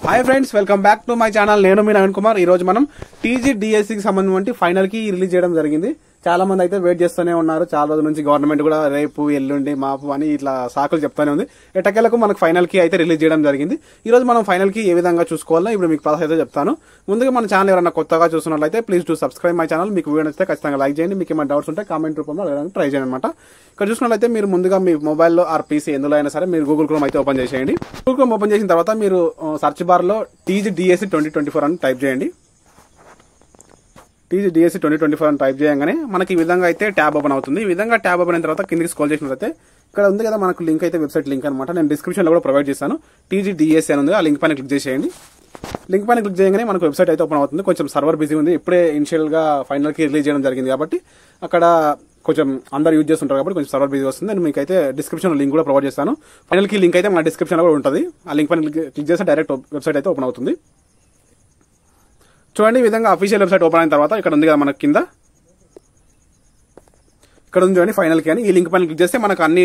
Hi friends, welcome back to my channel. నేను మీ నవీన్ కుమార్. ఈ రోజు మనం టీజీడీఎస్సీకి సంబంధించి ఫైనల్ కి రిలీజ్ చేయడం జరిగింది. చాలా మంది అయితే వెయిట్ చేస్తూనే ఉన్నారు. చాలా రోజుల నుంచి గవర్నమెంట్ కూడా రేపు ఎల్లుండి మాపు అని ఇట్లా సాకులు చెప్తానే ఉంది. ఎటకేలకు మనకు ఫైనల్ కి అయితే రిలీజ్ చేయడం జరిగింది. ఈ రోజు మనం ఫైనల్ కి ఏ విధంగా చూసుకోవాలో ఇప్పుడు మీకు ప్రాసెస్ అయితే చెప్తాను. ముందుగా మన ఛానల్ ఎవరైనా కొత్తగా చూస్తున్నట్లయితే please to subscribe my channel. మీకు వీడియో నచ్చితే ఖచ్చితంగా లైక్ చేయండి. మీకు ఏమైనా డౌట్స్ ఉంటే కామెంట్ రూపంలో అడగడానికి ట్రై చేయండి అనమాట. ఇక్కడ చూసినట్లయితే మీరు ముందుగా మీ మొబైల్లో ఆర్ పీసీ ఎందులో అయినా సరే మీరు గూగుల్ క్రోమ్ అయితే ఓపెన్ చేసేయండి. గూగుల్ క్రోమ్ ఓపెన్ చేసిన తర్వాత మీరు సర్చ్ బార్ లో టీజీడీఎస్సీ 2024 అని టైప్ చేయండి. టీజీడీఎస్సీ 2024 అని టైప్ చేయగానే మనకి ఈ విధంగా అయితే ట్యాబ్ ఓపెన్ అవుతుంది. ఈ విధంగా ట్యాబ్ ఓపెన్ అయిన తర్వాత కిందికి స్క్రోల్ చేసినట్లయితే ఇక్కడ ఉంది కదా మనకు లింక్ అయితే, వెబ్సైట్ లింక్ అనమాట. నేను డిస్క్రిప్షన్ లో కూడా ప్రొవైడ్ చేస్తాను. టీజీడీఎస్సీ అని ఉంది, ఆ లింక్ పైన క్లిక్ చేసేయండి. లింక్ పైన క్లిక్ చేయగానే మనకు వెబ్సైట్ అయితే ఓపెన్ అవుతుంది. కొంచెం సర్వర్ బిజీ ఉంది, ఇప్పుడే ఇనిషియల్ గా ఫైనల్ కి రిలీజ్ చేయడం జరిగింది కాబట్టి అక్కడ కొంచెం అందరు యూజ్ చేస్తుంటారు కాబట్టి కొంచెం సర్వర్ బిజీ వస్తుంది. నేను మీకు అయితే డిస్క్రిప్షన్ లింక్ కూడా ప్రొవైడ్ చేస్తాను. ఫైనల్ కి లింక్ అయితే మన డిస్క్రిప్షన్ లో కూడా ఉంటుంది. ఆ లింక్ పైన క్లిక్ చేస్తే డైరెక్ట్ వెబ్సైట్ అయితే ఓపెన్ అవుతుంది. చూడండి, ఈ విధంగా అఫీషియల్ వెబ్సైట్ ఓపెన్ అయిన తర్వాత ఇక్కడ ఉంది కదా మనకి కింద, ఇక్కడ ఉంది చూడండి ఫైనల్ కి అని. ఈ లింక్ పైన క్లిక్ చేస్తే మనకు అన్ని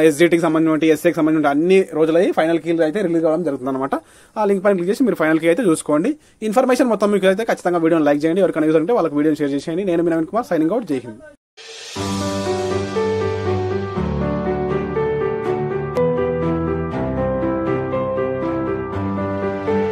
ఎస్జిటికి సంబంధించి ఎస్ఏకి సంబంధించి అన్ని రోజులై ఫైనల్ కి అయితే రిలీజ్ అవ్వడం జరుగుతుంది అనమాట. ఆ లింక్ పైన క్లిక్ చేసి మీరు ఫైనల్ కి అయితే చూసుకోండి. ఇన్ఫర్మేషన్ మొత్తం మీకు అయితే ఖచ్చితంగా వీడియోని లైక్ చేయండి. ఎవరికైనా యూజ్ ఉంటే వాళ్ళకి వీడియోని షేర్ చేసేయండి. నేను మీ నవీన్ కుమార్, సైనింగ్ అవుట్. జై హింద్.